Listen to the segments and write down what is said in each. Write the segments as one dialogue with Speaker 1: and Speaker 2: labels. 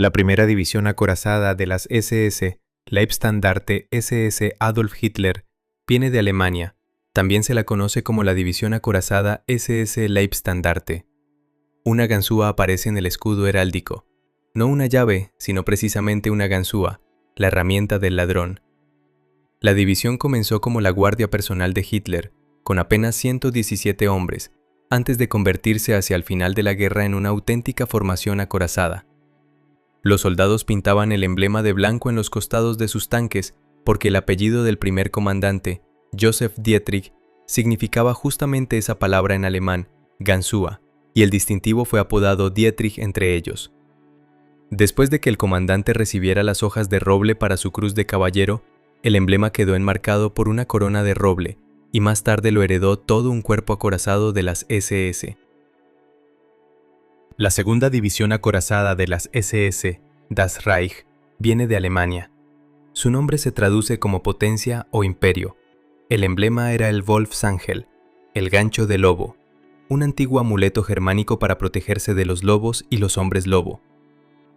Speaker 1: La primera división acorazada de las SS, Leibstandarte SS Adolf Hitler, viene de Alemania. También se la conoce como la división acorazada SS Leibstandarte. Una ganzúa aparece en el escudo heráldico. No una llave, sino precisamente una ganzúa, la herramienta del ladrón. La división comenzó como la guardia personal de Hitler, con apenas 117 hombres, antes de convertirse hacia el final de la guerra en una auténtica formación acorazada. Los soldados pintaban el emblema de blanco en los costados de sus tanques porque el apellido del primer comandante, Joseph Dietrich, significaba justamente esa palabra en alemán, Ganzúa, y el distintivo fue apodado Dietrich entre ellos. Después de que el comandante recibiera las hojas de roble para su cruz de caballero, el emblema quedó enmarcado por una corona de roble, y más tarde lo heredó todo un cuerpo acorazado de las SS. La segunda división acorazada de las SS, Das Reich, viene de Alemania. Su nombre se traduce como potencia o imperio. El emblema era el Wolfsangel, el gancho de lobo, un antiguo amuleto germánico para protegerse de los lobos y los hombres lobo,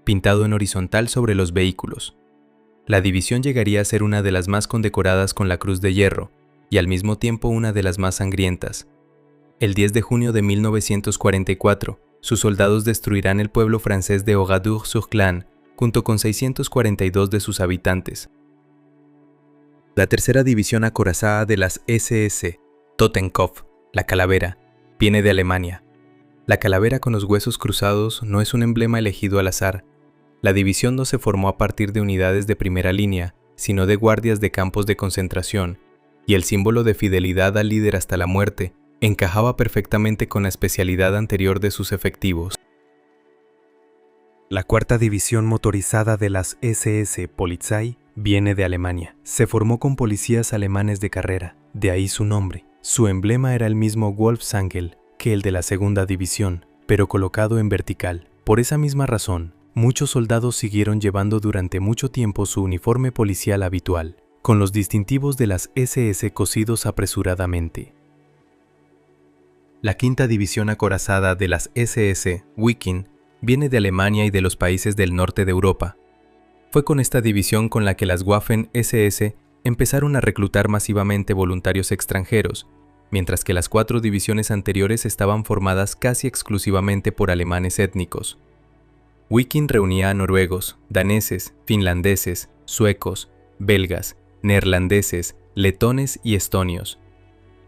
Speaker 1: pintado en horizontal sobre los vehículos. La división llegaría a ser una de las más condecoradas con la Cruz de Hierro, y al mismo tiempo una de las más sangrientas. El 10 de junio de 1944, sus soldados destruirán el pueblo francés de Oradour-sur-Glane, junto con 642 de sus habitantes. La tercera división acorazada de las SS, Totenkopf, la calavera, viene de Alemania. La calavera con los huesos cruzados no es un emblema elegido al azar. La división no se formó a partir de unidades de primera línea, sino de guardias de campos de concentración, y el símbolo de fidelidad al líder hasta la muerte encajaba perfectamente con la especialidad anterior de sus efectivos. La cuarta división motorizada de las SS Polizei viene de Alemania. Se formó con policías alemanes de carrera, de ahí su nombre. Su emblema era el mismo Wolfsangel que el de la segunda división, pero colocado en vertical. Por esa misma razón, muchos soldados siguieron llevando durante mucho tiempo su uniforme policial habitual, con los distintivos de las SS cosidos apresuradamente. La quinta división acorazada de las SS, Wiking, viene de Alemania y de los países del norte de Europa. Fue con esta división con la que las Waffen-SS empezaron a reclutar masivamente voluntarios extranjeros, mientras que las 4 divisiones anteriores estaban formadas casi exclusivamente por alemanes étnicos. Wiking reunía a noruegos, daneses, finlandeses, suecos, belgas, neerlandeses, letones y estonios.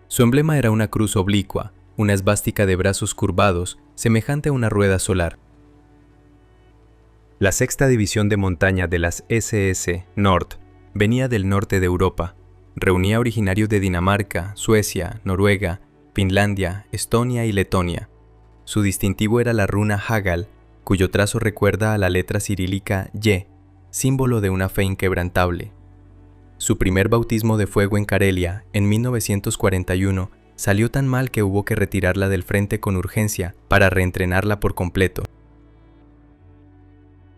Speaker 1: Su emblema era una cruz oblicua, una esvástica de brazos curvados, semejante a una rueda solar. La sexta división de montaña de las SS Nord venía del norte de Europa. Reunía originarios de Dinamarca, Suecia, Noruega, Finlandia, Estonia y Letonia. Su distintivo era la runa Hagal, cuyo trazo recuerda a la letra cirílica Y, símbolo de una fe inquebrantable. Su primer bautismo de fuego en Carelia, en 1941, salió tan mal que hubo que retirarla del frente con urgencia para reentrenarla por completo.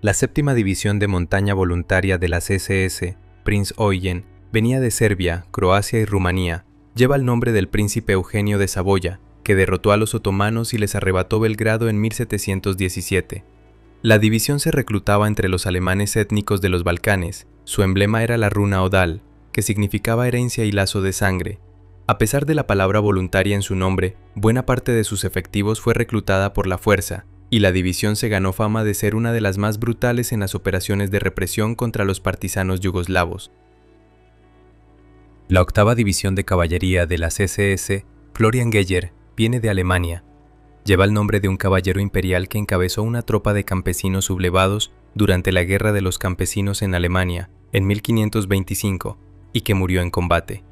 Speaker 1: La séptima división de montaña voluntaria de las SS, Prinz Eugen, venía de Serbia, Croacia y Rumanía. Lleva el nombre del príncipe Eugenio de Saboya, que derrotó a los otomanos y les arrebató Belgrado en 1717. La división se reclutaba entre los alemanes étnicos de los Balcanes. Su emblema era la runa Odal, que significaba herencia y lazo de sangre. A pesar de la palabra voluntaria en su nombre, buena parte de sus efectivos fue reclutada por la fuerza, y la división se ganó fama de ser una de las más brutales en las operaciones de represión contra los partisanos yugoslavos. La octava división de caballería de las SS, Florian Geyer, viene de Alemania. Lleva el nombre de un caballero imperial que encabezó una tropa de campesinos sublevados durante la Guerra de los Campesinos en Alemania, en 1525, y que murió en combate.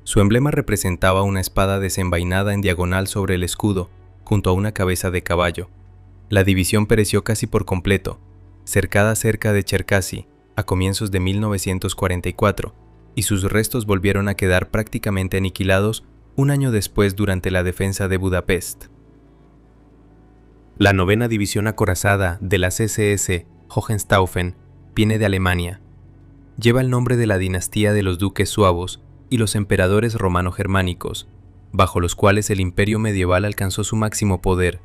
Speaker 1: Su emblema representaba una espada desenvainada en diagonal sobre el escudo, junto a una cabeza de caballo. La división pereció casi por completo, cercada cerca de Cherkasy, a comienzos de 1944, y sus restos volvieron a quedar prácticamente aniquilados un año después durante la defensa de Budapest. La novena división acorazada de las SS, Hohenstaufen, viene de Alemania. Lleva el nombre de la dinastía de los duques suavos y los emperadores romano-germánicos, bajo los cuales el imperio medieval alcanzó su máximo poder.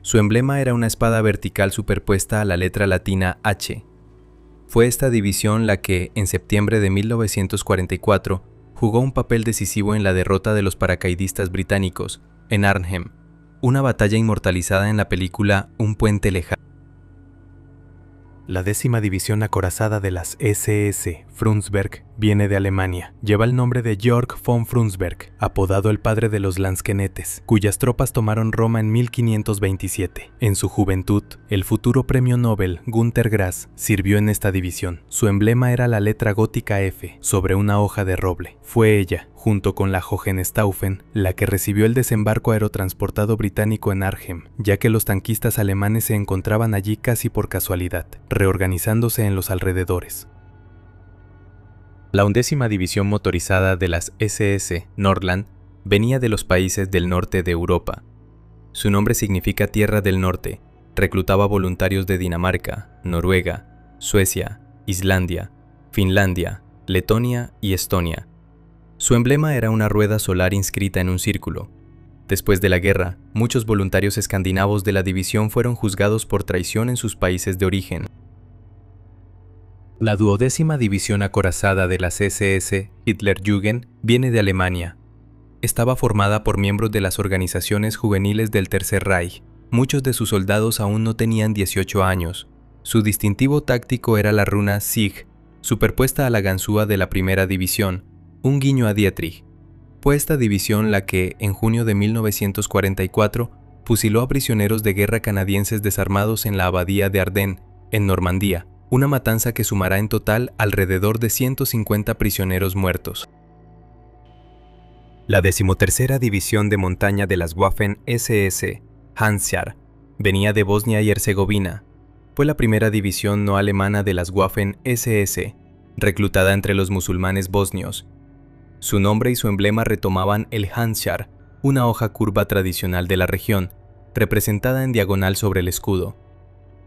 Speaker 1: Su emblema era una espada vertical superpuesta a la letra latina H. Fue esta división la que, en septiembre de 1944, jugó un papel decisivo en la derrota de los paracaidistas británicos, en Arnhem, una batalla inmortalizada en la película Un puente lejano. La 10ª División Acorazada de las SS, Frundsberg, viene de Alemania. Lleva el nombre de Georg von Frundsberg, apodado el padre de los Lansquenetes, cuyas tropas tomaron Roma en 1527. En su juventud, el futuro premio Nobel Günter Grass sirvió en esta división. Su emblema era la letra gótica F sobre una hoja de roble. Fue ella, junto con la Hohenstaufen, la que recibió el desembarco aerotransportado británico en Arnhem, ya que los tanquistas alemanes se encontraban allí casi por casualidad, reorganizándose en los alrededores. La 11ª División Motorizada de las SS, Nordland, venía de los países del norte de Europa. Su nombre significa Tierra del Norte. Reclutaba voluntarios de Dinamarca, Noruega, Suecia, Islandia, Finlandia, Letonia y Estonia. Su emblema era una rueda solar inscrita en un círculo. Después de la guerra, muchos voluntarios escandinavos de la división fueron juzgados por traición en sus países de origen. La 12ª División Acorazada de las SS, Hitlerjugend, viene de Alemania. Estaba formada por miembros de las organizaciones juveniles del Tercer Reich. Muchos de sus soldados aún no tenían 18 años. Su distintivo táctico era la runa Sig, superpuesta a la ganzúa de la Primera División, un guiño a Dietrich. Fue esta división la que, en junio de 1944, fusiló a prisioneros de guerra canadienses desarmados en la abadía de Ardennes, en Normandía, una matanza que sumará en total alrededor de 150 prisioneros muertos. La 13ª División de Montaña de las Waffen-SS, Hansjahr, venía de Bosnia y Herzegovina. Fue la primera división no alemana de las Waffen-SS, reclutada entre los musulmanes bosnios. Su nombre y su emblema retomaban el Hansjahr, una hoja curva tradicional de la región, representada en diagonal sobre el escudo.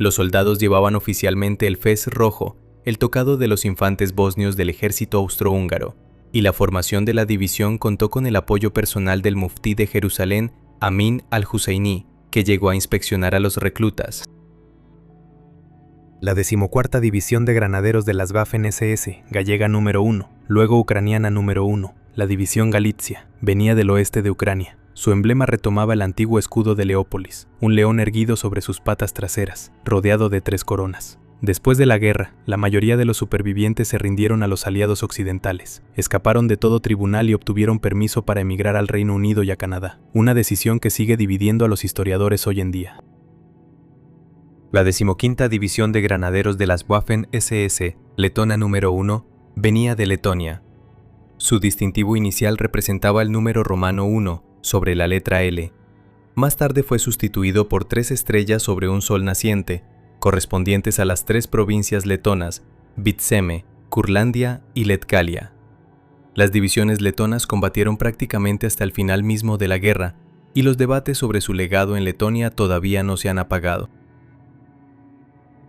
Speaker 1: Los soldados llevaban oficialmente el fez rojo, el tocado de los infantes bosnios del ejército austrohúngaro, y la formación de la división contó con el apoyo personal del muftí de Jerusalén, Amin al-Husseini, que llegó a inspeccionar a los reclutas. La 14ª División de Granaderos de las Waffen-SS, gallega número 1, luego ucraniana número 1, la División Galitzia, venía del oeste de Ucrania. Su emblema retomaba el antiguo escudo de Leópolis, un león erguido sobre sus patas traseras, rodeado de 3 coronas. Después de la guerra, la mayoría de los supervivientes se rindieron a los aliados occidentales, escaparon de todo tribunal y obtuvieron permiso para emigrar al Reino Unido y a Canadá, una decisión que sigue dividiendo a los historiadores hoy en día. La 15ª División de Granaderos de las Waffen-SS, letona número 1, venía de Letonia. Su distintivo inicial representaba el número romano 1 sobre la letra L. Más tarde fue sustituido por 3 estrellas sobre un sol naciente, correspondientes a las 3 provincias letonas, Vitseme, Curlandia y Letkalia. Las divisiones letonas combatieron prácticamente hasta el final mismo de la guerra, y los debates sobre su legado en Letonia todavía no se han apagado.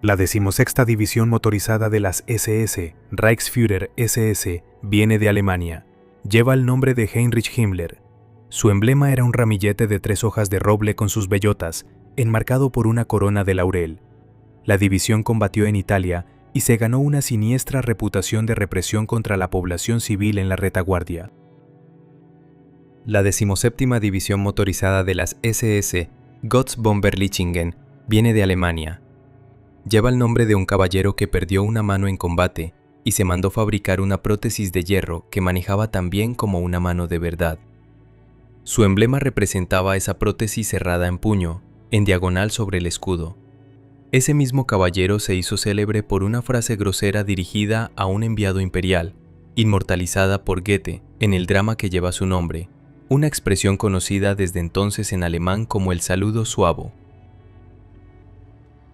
Speaker 1: La 16ª División Motorizada de las SS, Reichsführer SS, viene de Alemania. Lleva el nombre de Heinrich Himmler. Su emblema era un ramillete de 3 hojas de roble con sus bellotas, enmarcado por una corona de laurel. La división combatió en Italia y se ganó una siniestra reputación de represión contra la población civil en la retaguardia. La 17ª División Motorizada de las SS, Gottsbomberlichingen, viene de Alemania. Lleva el nombre de un caballero que perdió una mano en combate y se mandó fabricar una prótesis de hierro que manejaba tan bien como una mano de verdad. Su emblema representaba esa prótesis cerrada en puño, en diagonal sobre el escudo. Ese mismo caballero se hizo célebre por una frase grosera dirigida a un enviado imperial, inmortalizada por Goethe en el drama que lleva su nombre, una expresión conocida desde entonces en alemán como el saludo suavo.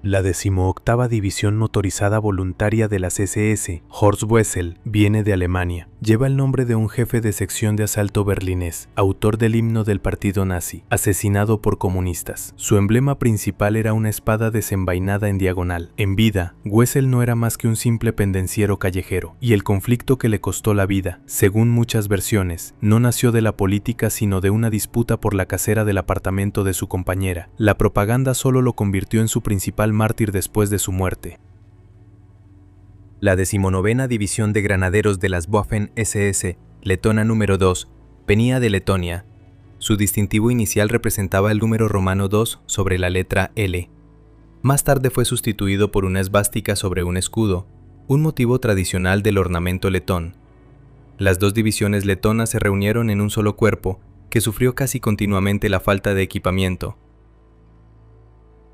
Speaker 1: La 18ª División Motorizada Voluntaria de las SS, Horst Wessel, viene de Alemania. lleva el nombre de un jefe de sección de asalto berlinés, autor del himno del partido nazi, asesinado por comunistas. Su emblema principal era una espada desenvainada en diagonal. En vida, Wessel no era más que un simple pendenciero callejero, y el conflicto que le costó la vida, según muchas versiones, no nació de la política sino de una disputa por la casera del apartamento de su compañera. La propaganda solo lo convirtió en su principal mártir después de su muerte. La 19ª División de Granaderos de las Waffen-SS, letona número 2, venía de Letonia. Su distintivo inicial representaba el número romano 2 sobre la letra L. Más tarde fue sustituido por una esvástica sobre un escudo, un motivo tradicional del ornamento letón. Las dos divisiones letonas se reunieron en un solo cuerpo, que sufrió casi continuamente la falta de equipamiento.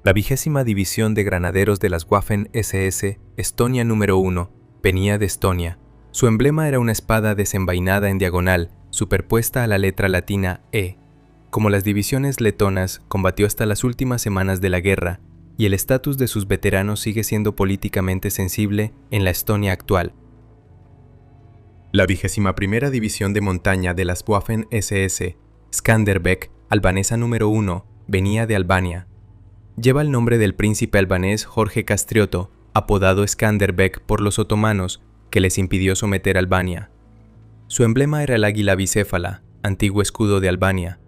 Speaker 1: La 20ª División de Granaderos de las Waffen-SS, Estonia número 1, venía de Estonia. Su emblema era una espada desenvainada en diagonal, superpuesta a la letra latina E. Como las divisiones letonas, combatió hasta las últimas semanas de la guerra, y el estatus de sus veteranos sigue siendo políticamente sensible en la Estonia actual. La 21ª División de Montaña de las Waffen-SS, Skanderbeg, albanesa número 1, venía de Albania. Lleva el nombre del príncipe albanés Jorge Castrioto, apodado Skanderbeg por los otomanos, que les impidió someter Albania. Su emblema era el águila bicéfala, antiguo escudo de Albania.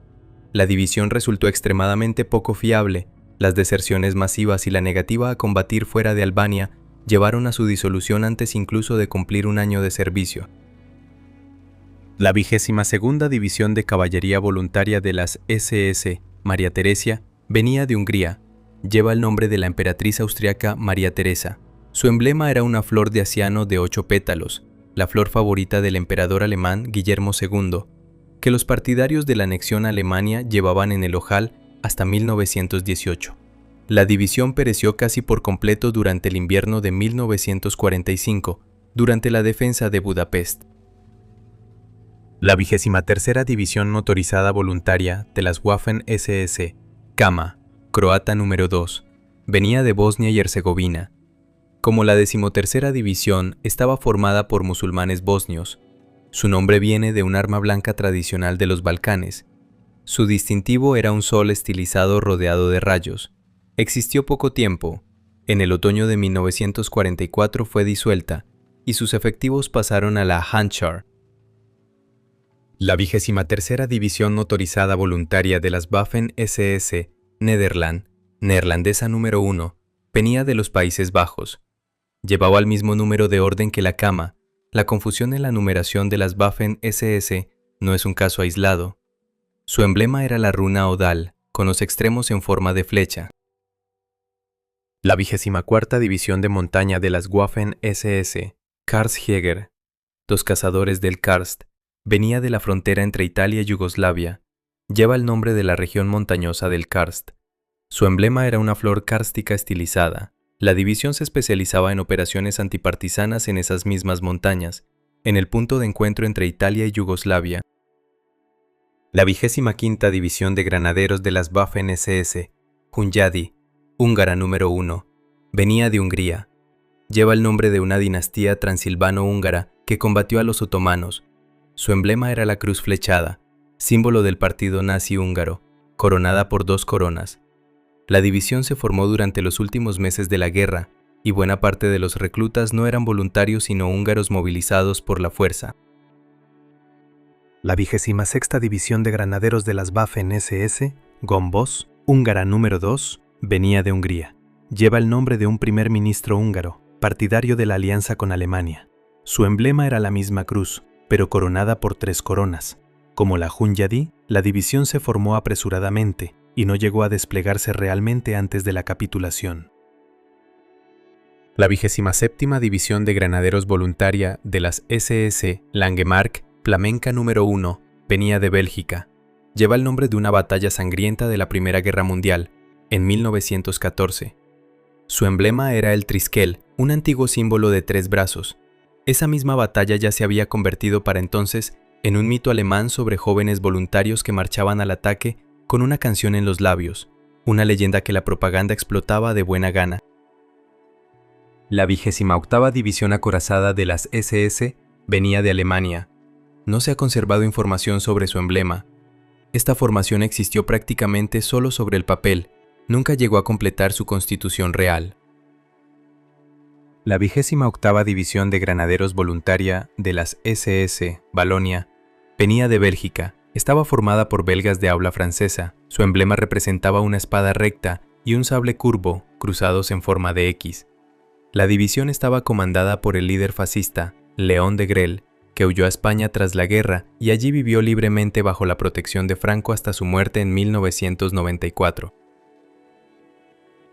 Speaker 1: La división resultó extremadamente poco fiable. Las deserciones masivas y la negativa a combatir fuera de Albania llevaron a su disolución antes incluso de cumplir un año de servicio. La 22ª División de Caballería Voluntaria de las SS, María Teresia, venía de Hungría. Lleva el nombre de la emperatriz austriaca María Teresa. Su emblema era una flor de aciano de 8 pétalos, la flor favorita del emperador alemán Guillermo II, que los partidarios de la anexión a Alemania llevaban en el ojal hasta 1918. La división pereció casi por completo durante el invierno de 1945, durante la defensa de Budapest. La 23ª División Motorizada Voluntaria de las Waffen-SS, Kama, croata número 2, venía de Bosnia y Herzegovina. Como la 13ª División estaba formada por musulmanes bosnios, su nombre viene de un arma blanca tradicional de los Balcanes. Su distintivo era un sol estilizado rodeado de rayos. Existió poco tiempo. En el otoño de 1944 fue disuelta y sus efectivos pasaron a la Handschar. La 23ª División Motorizada Voluntaria de las Waffen-SS, Nederland, neerlandesa número 1, venía de los Países Bajos. Llevaba el mismo número de orden que la Kama. La confusión en la numeración de las Waffen-SS no es un caso aislado. Su emblema era la runa Odal, con los extremos en forma de flecha. La 24ª División de Montaña de las Waffen-SS, Karlsjäger, los cazadores del Karst, venía de la frontera entre Italia y Yugoslavia. Lleva el nombre de la región montañosa del Karst. Su emblema era una flor kárstica estilizada. La división se especializaba en operaciones antipartisanas en esas mismas montañas, en el punto de encuentro entre Italia y Yugoslavia. La 25ª División de Granaderos de las Waffen-SS, Hunyadi, húngara número 1, venía de Hungría. Lleva el nombre de una dinastía transilvano-húngara que combatió a los otomanos. Su emblema era la cruz flechada, símbolo del partido nazi húngaro, coronada por 2 coronas. La división se formó durante los últimos meses de la guerra, y buena parte de los reclutas no eran voluntarios sino húngaros movilizados por la fuerza. La 26ª División de Granaderos de las Waffen-SS, Gombos, húngara número 2, venía de Hungría. Lleva el nombre de un primer ministro húngaro, partidario de la alianza con Alemania. Su emblema era la misma cruz, pero coronada por 3 coronas. Como la Hunyadi, la división se formó apresuradamente y no llegó a desplegarse realmente antes de la capitulación. La 27ª División de Granaderos Voluntaria de las SS Langemarck, flamenca número 1, venía de Bélgica. Lleva el nombre de una batalla sangrienta de la Primera Guerra Mundial, en 1914. Su emblema era el triskel, un antiguo símbolo de 3 brazos. Esa misma batalla ya se había convertido para entonces en un mito alemán sobre jóvenes voluntarios que marchaban al ataque con una canción en los labios, una leyenda que la propaganda explotaba de buena gana. La 28ª División Acorazada de las SS venía de Alemania. No se ha conservado información sobre su emblema. Esta formación existió prácticamente solo sobre el papel, nunca llegó a completar su constitución real. La 28ª División de Granaderos Voluntaria de las SS Valonia venía de Bélgica. Estaba formada por belgas de habla francesa. Su emblema representaba una espada recta y un sable curvo, cruzados en forma de X. La división estaba comandada por el líder fascista, León de Grelle, que huyó a España tras la guerra y allí vivió libremente bajo la protección de Franco hasta su muerte en 1994.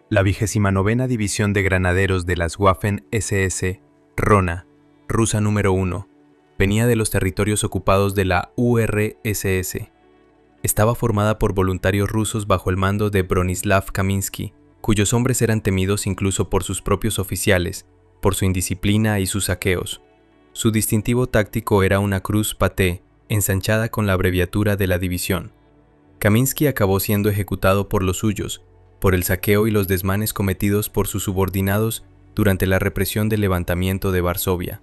Speaker 1: La 29ª División de Granaderos de las Waffen-SS, Rona, rusa número 1, venía de los territorios ocupados de la URSS. Estaba formada por voluntarios rusos bajo el mando de Bronislav Kaminsky, cuyos hombres eran temidos incluso por sus propios oficiales, por su indisciplina y sus saqueos. Su distintivo táctico era una cruz paté, ensanchada con la abreviatura de la división. Kaminsky acabó siendo ejecutado por los suyos, por el saqueo y los desmanes cometidos por sus subordinados durante la represión del levantamiento de Varsovia.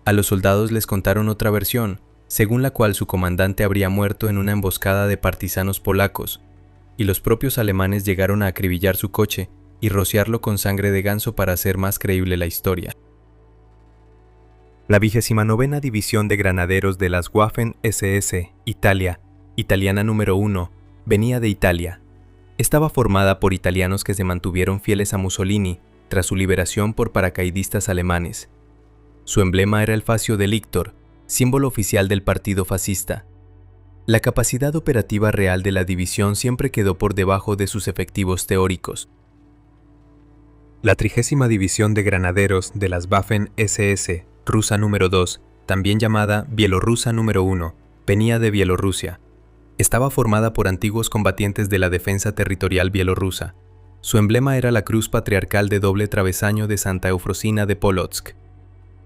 Speaker 1: A los soldados les contaron otra versión, según la cual su comandante habría muerto en una emboscada de partisanos polacos, y los propios alemanes llegaron a acribillar su coche y rociarlo con sangre de ganso para hacer más creíble la historia. La 29ª División de Granaderos de las Waffen-SS, Italia, italiana número 1, venía de Italia. Estaba formada por italianos que se mantuvieron fieles a Mussolini tras su liberación por paracaidistas alemanes. Su emblema era el fascio delictor, símbolo oficial del partido fascista. La capacidad operativa real de la división siempre quedó por debajo de sus efectivos teóricos. La 30ª División de Granaderos de las Waffen-SS, rusa número 2, también llamada bielorrusa número 1, venía de Bielorrusia. Estaba formada por antiguos combatientes de la defensa territorial bielorrusa. Su emblema era la cruz patriarcal de doble travesaño de Santa Eufrosina de Polotsk.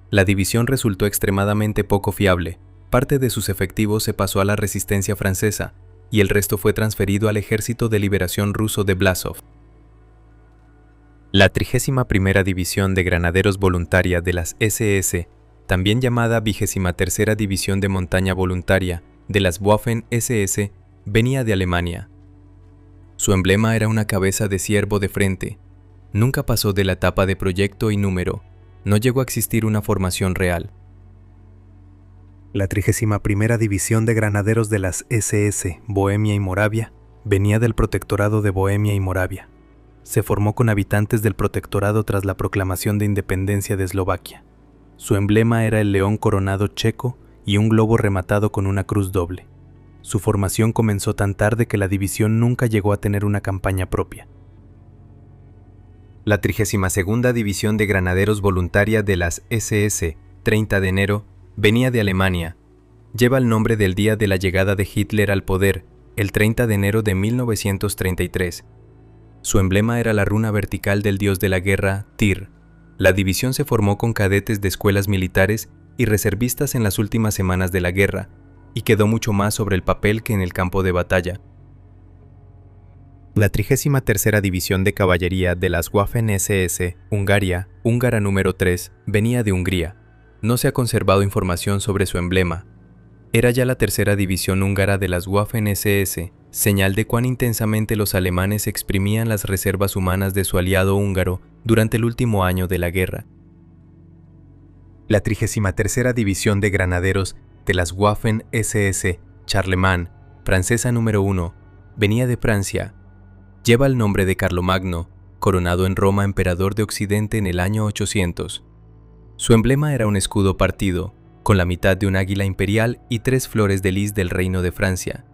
Speaker 1: La división resultó extremadamente poco fiable. Parte de sus efectivos se pasó a la resistencia francesa y el resto fue transferido al Ejército de Liberación ruso de Blasov. La 31ª División de Granaderos Voluntaria de las SS, también llamada 23ª División de Montaña Voluntaria de las Waffen-SS, venía de Alemania. Su emblema era una cabeza de ciervo de frente. Nunca pasó de la etapa de proyecto y número. No llegó a existir una formación real. La 31ª División de Granaderos de las SS, Bohemia y Moravia, venía del Protectorado de Bohemia y Moravia. Se formó con habitantes del protectorado tras la proclamación de independencia de Eslovaquia. Su emblema era el león coronado checo y un globo rematado con una cruz doble. Su formación comenzó tan tarde que la división nunca llegó a tener una campaña propia. La 32ª División de Granaderos Voluntaria de las SS, 30 de enero, venía de Alemania. Lleva el nombre del día de la llegada de Hitler al poder, el 30 de enero de 1933. Su emblema era la runa vertical del dios de la guerra, Tyr. La división se formó con cadetes de escuelas militares y reservistas en las últimas semanas de la guerra, y quedó mucho más sobre el papel que en el campo de batalla. La 33ª División de Caballería de las Waffen-SS, Hungaria, húngara número 3, venía de Hungría. No se ha conservado información sobre su emblema. Era ya la tercera división húngara de las Waffen-SS, señal de cuán intensamente los alemanes exprimían las reservas humanas de su aliado húngaro durante el último año de la guerra. La 33ª División de Granaderos de las Waffen-SS, Charlemagne, francesa número 1, venía de Francia. Lleva el nombre de Carlomagno, coronado en Roma emperador de Occidente en el año 800. Su emblema era un escudo partido, con la mitad de un águila imperial y 3 flores de lis del Reino de Francia.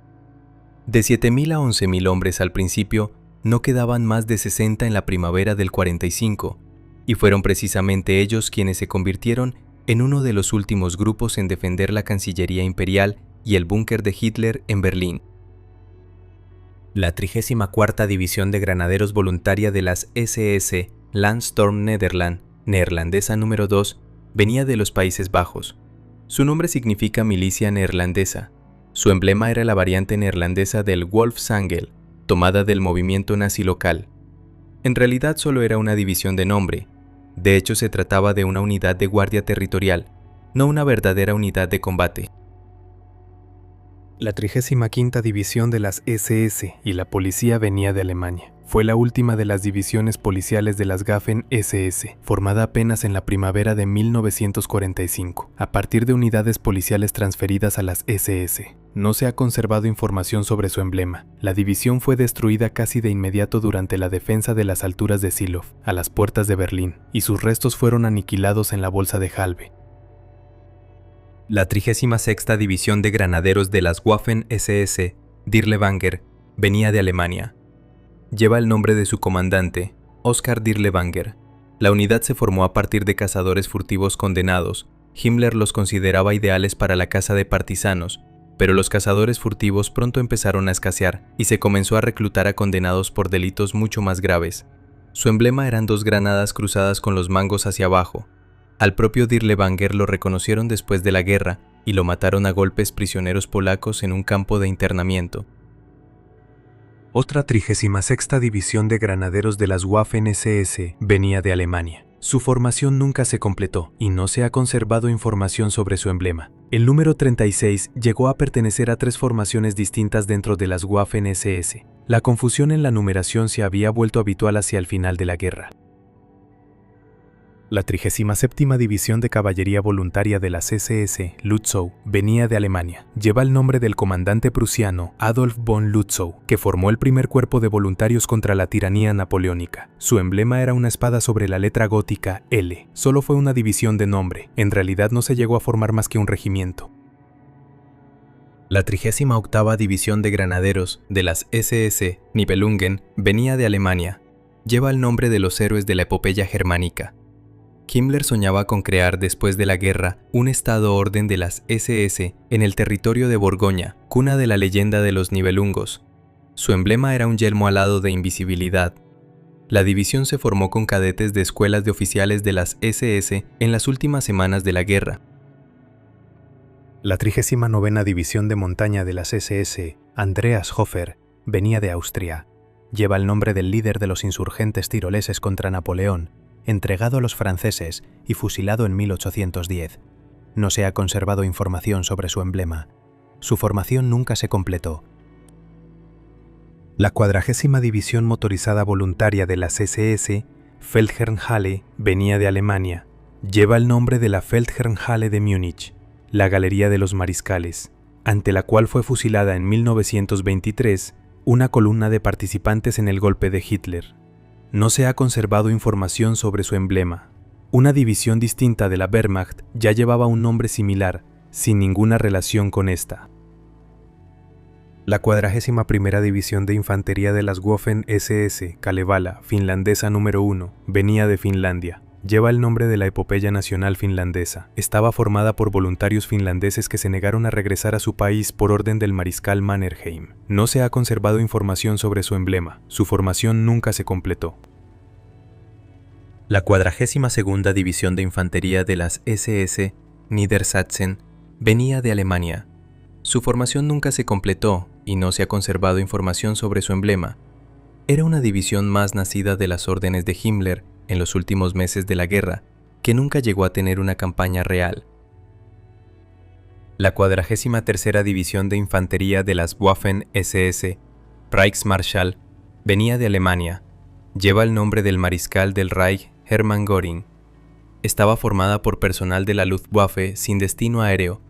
Speaker 1: De 7.000 a 11.000 hombres al principio, no quedaban más de 60 en la primavera del 45, y fueron precisamente ellos quienes se convirtieron en uno de los últimos grupos en defender la Cancillería Imperial y el búnker de Hitler en Berlín. La 34ª División de Granaderos Voluntaria de las SS, Landstorm Nederland, neerlandesa número 2, venía de los Países Bajos. Su nombre significa milicia neerlandesa. Su emblema era la variante neerlandesa del Wolfsangel, tomada del movimiento nazi local. En realidad solo era una división de nombre. De hecho, se trataba de una unidad de guardia territorial, no una verdadera unidad de combate. La 35ª División de las SS y la policía venía de Alemania. Fue la última de las divisiones policiales de las Waffen-SS, formada apenas en la primavera de 1945, a partir de unidades policiales transferidas a las SS. No se ha conservado información sobre su emblema. La división fue destruida casi de inmediato durante la defensa de las alturas de Silov, a las puertas de Berlín, y sus restos fueron aniquilados en la bolsa de Halbe. La 36ª División de Granaderos de las Waffen-SS, Dirlewanger, venía de Alemania. Lleva el nombre de su comandante, Oskar Dirlewanger. La unidad se formó a partir de cazadores furtivos condenados. Himmler los consideraba ideales para la caza de partisanos, pero los cazadores furtivos pronto empezaron a escasear y se comenzó a reclutar a condenados por delitos mucho más graves. Su emblema eran 2 granadas cruzadas con los mangos hacia abajo. Al propio Dirlewanger lo reconocieron después de la guerra y lo mataron a golpes prisioneros polacos en un campo de internamiento. Otra 36ª División de Granaderos de las Waffen-SS venía de Alemania. Su formación nunca se completó y no se ha conservado información sobre su emblema. El número 36 llegó a pertenecer a 3 formaciones distintas dentro de las Waffen-SS. La confusión en la numeración se había vuelto habitual hacia el final de la guerra. La 37ª División de Caballería Voluntaria de las SS, Lützow, venía de Alemania. Lleva el nombre del comandante prusiano Adolf von Lützow, que formó el primer cuerpo de voluntarios contra la tiranía napoleónica. Su emblema era una espada sobre la letra gótica L. Solo fue una división de nombre. En realidad no se llegó a formar más que un regimiento. La 38ª División de Granaderos de las SS, Nibelungen, venía de Alemania. Lleva el nombre de los héroes de la epopeya germánica. Himmler soñaba con crear después de la guerra un estado-orden de las SS en el territorio de Borgoña, cuna de la leyenda de los Nibelungos. Su emblema era un yelmo alado de invisibilidad. La división se formó con cadetes de escuelas de oficiales de las SS en las últimas semanas de la guerra. La 39ª División de Montaña de las SS, Andreas Hofer, venía de Austria. Lleva el nombre del líder de los insurgentes tiroleses contra Napoleón, entregado a los franceses y fusilado en 1810. No se ha conservado información sobre su emblema. Su formación nunca se completó. La 40ª División Motorizada Voluntaria de las SS, Feldherrnhalle, venía de Alemania. Lleva el nombre de la Feldherrnhalle de Múnich, la Galería de los Mariscales, ante la cual fue fusilada en 1923 una columna de participantes en el golpe de Hitler. No se ha conservado información sobre su emblema. Una división distinta de la Wehrmacht ya llevaba un nombre similar, sin ninguna relación con esta. La 41ª División de Infantería de las Waffen-SS, Kalevala, finlandesa número 1, venía de Finlandia. Lleva el nombre de la epopeya nacional finlandesa. Estaba formada por voluntarios finlandeses que se negaron a regresar a su país por orden del mariscal Mannerheim. No se ha conservado información sobre su emblema. Su formación nunca se completó. La 42ª División de Infantería de las SS, Niedersachsen, venía de Alemania. Su formación nunca se completó y no se ha conservado información sobre su emblema. Era una división más nacida de las órdenes de Himmler en los últimos meses de la guerra, que nunca llegó a tener una campaña real. La 43ª División de Infantería de las Waffen-SS, Reichsmarschall, venía de Alemania. Lleva el nombre del mariscal del Reich Hermann Göring. Estaba formada por personal de la Luftwaffe sin destino aéreo.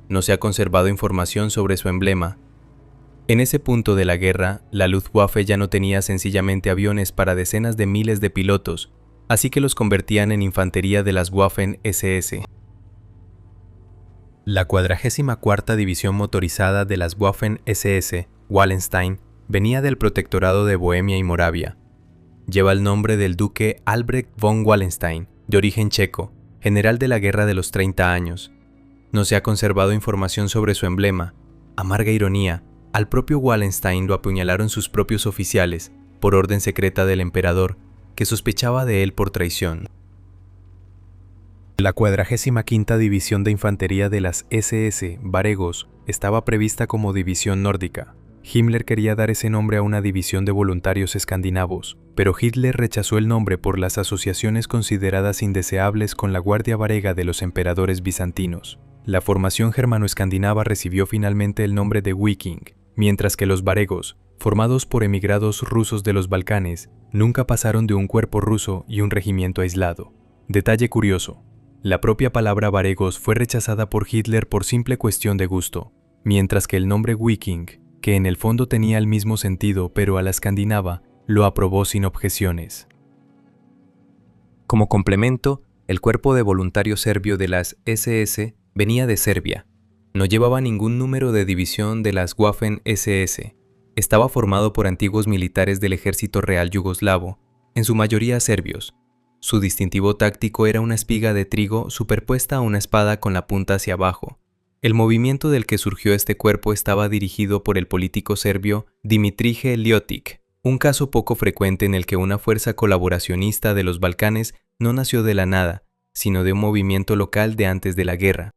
Speaker 1: No se ha conservado información sobre su emblema. En ese punto de la guerra, la Luftwaffe ya no tenía sencillamente aviones para decenas de miles de pilotos, así que los convertían en infantería de las Waffen-SS. La 44ª División Motorizada de las Waffen-SS, Wallenstein, venía del Protectorado de Bohemia y Moravia. Lleva el nombre del duque Albrecht von Wallenstein, de origen checo, general de la Guerra de los 30 años. No se ha conservado información sobre su emblema. Amarga ironía, al propio Wallenstein lo apuñalaron sus propios oficiales, por orden secreta del emperador, que sospechaba de él por traición. La 45ª División de Infantería de las SS, Varegos, estaba prevista como división nórdica. Himmler quería dar ese nombre a una división de voluntarios escandinavos, pero Hitler rechazó el nombre por las asociaciones consideradas indeseables con la Guardia Varega de los emperadores bizantinos. La formación germano-escandinava recibió finalmente el nombre de Viking, mientras que los varegos, formados por emigrados rusos de los Balcanes, nunca pasaron de un cuerpo ruso y un regimiento aislado. Detalle curioso: la propia palabra varegos fue rechazada por Hitler por simple cuestión de gusto, mientras que el nombre Viking, que en el fondo tenía el mismo sentido pero a la escandinava, lo aprobó sin objeciones. Como complemento, el cuerpo de voluntarios serbio de las SS venía de Serbia. No llevaba ningún número de división de las Waffen-SS. Estaba formado por antiguos militares del ejército real yugoslavo, en su mayoría serbios. Su distintivo táctico era una espiga de trigo superpuesta a una espada con la punta hacia abajo. El movimiento del que surgió este cuerpo estaba dirigido por el político serbio Dimitrije Ljotić, un caso poco frecuente en el que una fuerza colaboracionista de los Balcanes no nació de la nada, sino de un movimiento local de antes de la guerra.